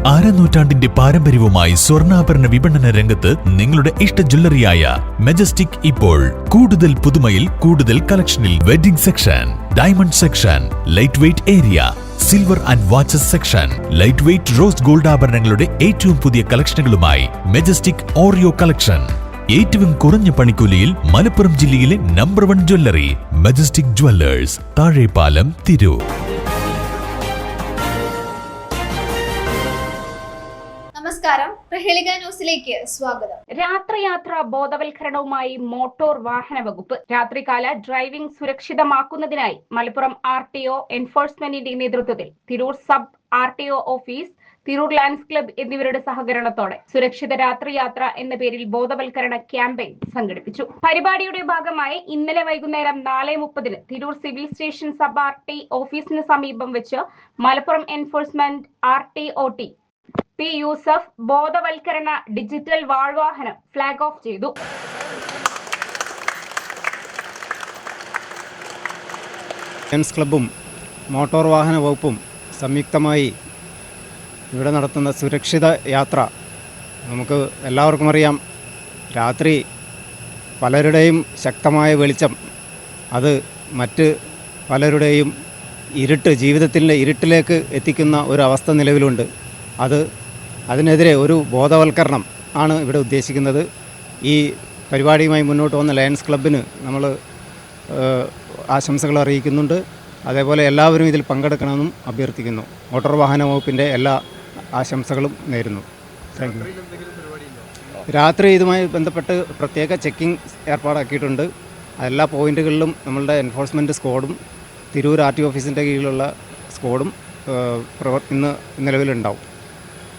അരനൂറ്റാണ്ടിന്റെ പാരമ്പര്യവുമായി സ്വർണ്ണാഭരണ വിപണന രംഗത്ത് നിങ്ങളുടെ ഇഷ്ട ജ്വല്ലറിയായ മെജസ്റ്റിക് ഇപ്പോൾ കൂടുതൽ പുതുമയിൽ കൂടുതൽ കളക്ഷനിൽ wedding section, diamond section, light weight area, silver and watches section, light weight rose gold ആഭരണങ്ങളുടെ ഏറ്റവും പുതിയ കളക്ഷനുകളുമായി മെജസ്റ്റിക് ഓറിയോ കളക്ഷൻ. ഏറ്റവും കുറഞ്ഞ പണിക്കൂലിയിൽ മലപ്പുറം ജില്ലയിലെ number 1 jewellery majestic Jewellers, Thazhepalam, Tirur. നമസ്കാരം, പ്രഹേളിക ന്യൂസിലേക്ക് സ്വാഗതം. രാത്രിയാത്ര ബോധവൽക്കരണവുമായി മോട്ടോർ വാഹന വകുപ്പ്. രാത്രികാല ഡ്രൈവിംഗ് സുരക്ഷിതമാക്കുന്നതിനായി മലപ്പുറം RTO എൻഫോഴ്സ്മെന്റിന്റെ നേതൃത്വത്തിൽ Tirur sub RTO office, Tirur Lions club എന്നിവരുടെ സഹകരണത്തോടെ സുരക്ഷിത രാത്രിയാത്ര എന്ന പേരിൽ ബോധവൽക്കരണ ക്യാമ്പയിൻ സംഘടിപ്പിച്ചു. പരിപാടിയുടെ ഭാഗമായി ഇന്നലെ വൈകുന്നേരം 4:30 Tirur civil station sub RT ഓഫീസിന് സമീപം വെച്ച് Malappuram enforcement RTOT P. Yusuf ബോധവൽക്കരണ ഡിജിറ്റൽ വാൾവാഹനം ഫ്ലാഗ് ഓഫ് ചെയ്തു. ലയൺസ് ക്ലബ്ബും മോട്ടോർ വാഹന വകുപ്പും സംയുക്തമായി ഇവിടെ നടത്തുന്ന സുരക്ഷിത യാത്ര, നമുക്ക് എല്ലാവർക്കും അറിയാം, രാത്രി പലരുടെയും ശക്തമായ വെളിച്ചം അത് മറ്റ് പലരുടെയും ജീവിതത്തിൻ്റെ ഇരുട്ടിലേക്ക് എത്തിക്കുന്ന ഒരു അവസ്ഥ നിലവിലുണ്ട്. അതിനെതിരെ ഒരു ബോധവൽക്കരണം ആണ് ഇവിടെ ഉദ്ദേശിക്കുന്നത്. ഈ പരിപാടിയുമായി മുന്നോട്ട് വന്ന ലയൺസ് ക്ലബ്ബിന് നമ്മൾ ആശംസകൾ അറിയിക്കുന്നുണ്ട്. അതേപോലെ എല്ലാവരും ഇതിൽ പങ്കെടുക്കണമെന്നും അഭ്യർത്ഥിക്കുന്നു. മോട്ടോർ വാഹന വകുപ്പിൻ്റെ എല്ലാ ആശംസകളും നേരുന്നു. Thank you. രാത്രി ഇതുമായി ബന്ധപ്പെട്ട് പ്രത്യേക ചെക്കിംഗ് ഏർപ്പാടാക്കിയിട്ടുണ്ട്. എല്ലാ പോയിന്റുകളിലും നമ്മളുടെ എൻഫോഴ്സ്മെൻറ്റ് സ്ക്വാഡും തിരൂർ RTO ഓഫീസിൻ്റെ കീഴിലുള്ള സ്ക്വാഡും ഇന്ന് നിലവിലുണ്ടാവും,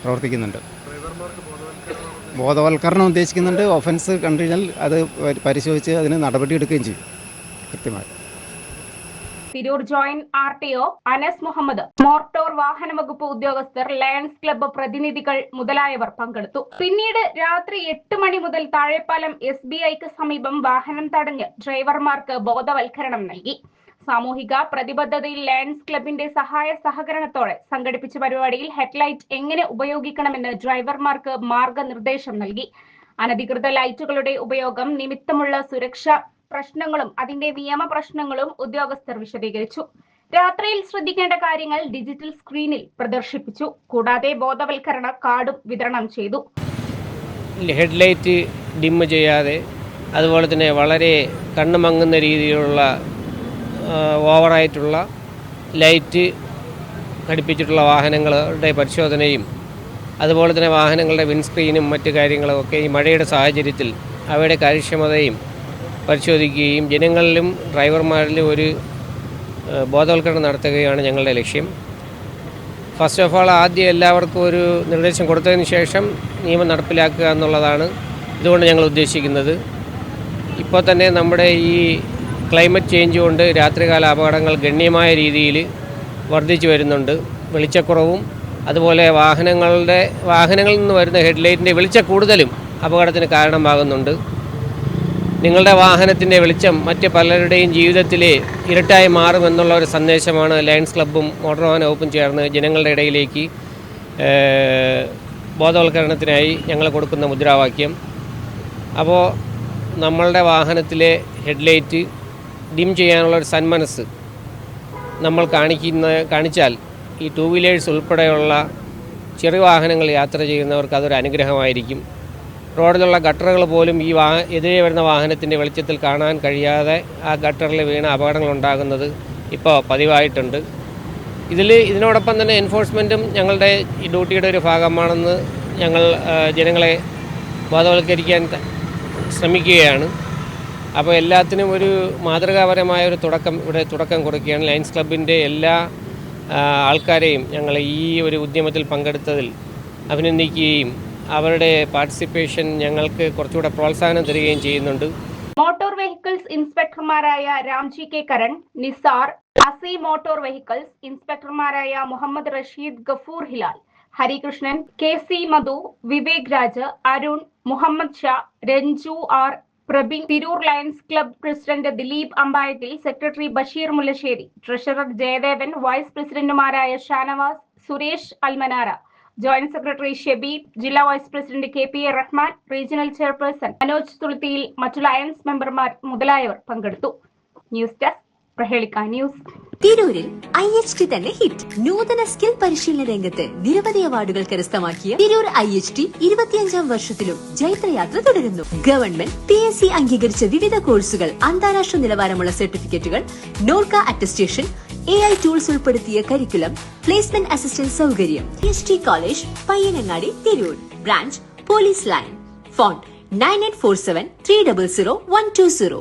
പ്രവർത്തിക്കുന്നുണ്ട്. ബോധവൽക്കരണം ഉദ്ദേശിക്കുന്നുണ്ട്. ഒഫൻസ് കണ്ടു കഴിഞ്ഞാൽ അത് പരിശോധിച്ച് അതിന് നടപടിയെടുക്കുകയും ചെയ്യും കൃത്യമായി. Tirur joint RTO Anas Muhammad, motor വാഹന വകുപ്പ് ഉദ്യോഗസ്ഥർ, ലയൺസ് ക്ലബ്ബ് പ്രതിനിധികൾ മുതലായവർ പങ്കെടുത്തു. പിന്നീട് രാത്രി 8 മണി മുതൽ താഴെപ്പാലം SBIക്ക് സമീപം വാഹനം തടഞ്ഞ് ഡ്രൈവർമാർക്ക് ബോധവൽക്കരണം നൽകി. സാമൂഹിക പ്രതിബദ്ധതയിൽ ലയൺസ് ക്ലബിന്റെ സഹകരണത്തോടെ സംഘടിപ്പിച്ച പരിപാടിയിൽ ഹെഡ്ലൈറ്റ് എങ്ങനെ ഉപയോഗിക്കണമെന്ന് ഡ്രൈവർമാർക്ക് മാർഗനിർദ്ദേശം നൽകി. അനധികൃത ലൈറ്റുകളുടെ ഉപയോഗം നിമിത്തമുള്ള സുരക്ഷാ പ്രശ്നങ്ങളും അതിന്റെ നിയമ പ്രശ്നങ്ങളും ഉദ്യോഗസ്ഥർ വിശദീകരിച്ചു. രാത്രിയിൽ ശ്രദ്ധിക്കേണ്ട കാര്യങ്ങൾ ഡിജിറ്റൽ സ്ക്രീനിൽ പ്രദർശിപ്പിച്ചു. കൂടാതെ ബോധവൽക്കരണ കാർഡും വിതരണം ചെയ്തു. ഹെഡ്ലൈറ്റ് ഡിം ചെയ്യാതെ, അതുപോലെ തന്നെ വളരെ കണ്ണുമങ്ങുന്ന രീതിയിലുള്ള ഓവറായിട്ടുള്ള ലൈറ്റ് ഘടിപ്പിച്ചിട്ടുള്ള വാഹനങ്ങളുടെ പരിശോധനയും, അതുപോലെ തന്നെ വാഹനങ്ങളുടെ വിൻസ്ക്രീനും മറ്റു കാര്യങ്ങളും ഒക്കെ ഈ മഴയുടെ സാഹചര്യത്തിൽ അവയുടെ കാര്യക്ഷമതയും പരിശോധിക്കുകയും ജനങ്ങളിലും ഡ്രൈവർമാരിലും ഒരു ബോധവൽക്കരണം നടത്തുകയാണ് ഞങ്ങളുടെ ലക്ഷ്യം. ഫസ്റ്റ് ഓഫ് ഓൾ ആദ്യം എല്ലാവർക്കും ഒരു നിർദ്ദേശം കൊടുത്തതിന് ശേഷം നിയമം നടപ്പിലാക്കുക എന്നുള്ളതാണ് ഇതുകൊണ്ട് ഞങ്ങൾ ഉദ്ദേശിക്കുന്നത്. ഇപ്പോൾ തന്നെ നമ്മുടെ ഈ ക്ലൈമറ്റ് ചേഞ്ച് കൊണ്ട് രാത്രികാല അപകടങ്ങൾ ഗണ്യമായ രീതിയിൽ വർദ്ധിച്ചു വരുന്നുണ്ട്. വെളിച്ചക്കുറവും അതുപോലെ വാഹനങ്ങളിൽ നിന്ന് വരുന്ന ഹെഡ്ലൈറ്റിൻ്റെ വെളിച്ചക്കൂടുതലും അപകടത്തിന് കാരണമാകുന്നുണ്ട്. നിങ്ങളുടെ വാഹനത്തിൻ്റെ വെളിച്ചം മറ്റ് പലരുടെയും ജീവിതത്തിൽ ഇരട്ടായി മാറുമെന്നുള്ള ഒരു സന്ദേശമാണ് ലയൺസ് ക്ലബ്ബും മോട്ടോർ വാഹന വകുപ്പും ചേർന്ന് ജനങ്ങളുടെ ഇടയിലേക്ക് ബോധവൽക്കരണത്തിനായി ഞങ്ങൾ കൊടുക്കുന്ന മുദ്രാവാക്യം. അപ്പോൾ നമ്മളുടെ വാഹനത്തിലെ ഹെഡ്ലൈറ്റ് ഡിം ചെയ്യാനുള്ളൊരു സന്മനസ് നമ്മൾ കാണിച്ചാൽ ഈ 2 വീലേഴ്സ് ഉൾപ്പെടെയുള്ള ചെറിയ വാഹനങ്ങൾ യാത്ര ചെയ്യുന്നവർക്ക് അതൊരു അനുഗ്രഹമായിരിക്കും. റോഡിലുള്ള ഗട്ടറുകൾ പോലും ഈ എതിരെ വരുന്ന വാഹനത്തിൻ്റെ വെളിച്ചത്തിൽ കാണാൻ കഴിയാതെ ആ ഗട്ടറിൽ വീണ അപകടങ്ങൾ ഉണ്ടാകുന്നത് ഇപ്പോൾ പതിവായിട്ടുണ്ട്. ഇതിനോടൊപ്പം തന്നെ എൻഫോഴ്സ്മെൻറ്റും ഞങ്ങളുടെ ഈ ഡ്യൂട്ടിയുടെ ഒരു ഭാഗമാണെന്ന് ഞങ്ങൾ ജനങ്ങളെ ബോധവൽക്കരിക്കാൻ ശ്രമിക്കുകയാണ്. അപ്പോൾ എല്ലാത്തിനും ഒരു മാതൃകാപരമായ ഒരു തുടക്കം കുറിക്കുകയാണ്. ലയൺസ് ക്ലബിൻ്റെ എല്ലാ ആൾക്കാരെയും ഞങ്ങൾ ഈ ഒരു ഉദ്യമത്തിൽ പങ്കെടുത്തതിൽ അഭിനന്ദിക്കുകയും അവരുടെ പാർട്ടിസിപ്പേഷൻ ഞങ്ങൾക്ക് കുറച്ചുകൂടെ പ്രോത്സാഹനം തരികയും ചെയ്യുന്നുണ്ട്. മോട്ടോർ വെഹിക്കിൾസ് ഇൻസ്പെക്ടർമാരായ രാംജി കെ കരൺ, നിസാർ, അസി മോട്ടോർ വെഹിക്കിൾസ് ഇൻസ്പെക്ടർമാരായ Muhammad Rasheed, Gafoor Hilal, Harikrishnan, KC Madhu, Vivek Raj, Arun, Muhammad Shah, Ranju R, Prabeen, Tirur Lions Club president Dileep Ambayathil, secretary Basheer Mullassery, treasurer Jayadevan, vice പ്രസിഡന്റുമാരായ ഷാനവാസ്, സുരേഷ് അൽമനാര, ജോയിന്റ് സെക്രട്ടറി ഷെബി, ജില്ലാ vice president KPA Rahman, regional chairperson Manoj Thuluthiyil, മറ്റു ലയൺസ് മെമ്പർമാർ മുതലായവർ പങ്കെടുത്തു. News desk Prahelika news. തിരൂരിൽ IHT തന്നെ ഹിറ്റ്. നൂതന സ്കിൽ പരിശീലന രംഗത്ത് നിരവധി അവാർഡുകൾ കരസ്ഥമാക്കിയ തിരൂർ IHT 25ാം വർഷത്തിലും ജൈത്രയാത്ര തുടരുന്നു. ഗവൺമെന്റ് PSC അംഗീകരിച്ച വിവിധ കോഴ്സുകൾ, അന്താരാഷ്ട്ര നിലവാരമുള്ള സർട്ടിഫിക്കറ്റുകൾ, നോർക്ക അറ്റസ്റ്റേഷൻ, AI ടൂൾസ് ഉൾപ്പെടുത്തിയ കരിക്കുലം, പ്ലേസ്മെന്റ് അസിസ്റ്റന്റ് സൗകര്യം. IHT college, Payyanangadi, Tirur. Branch police line. Phone 9847 300 120.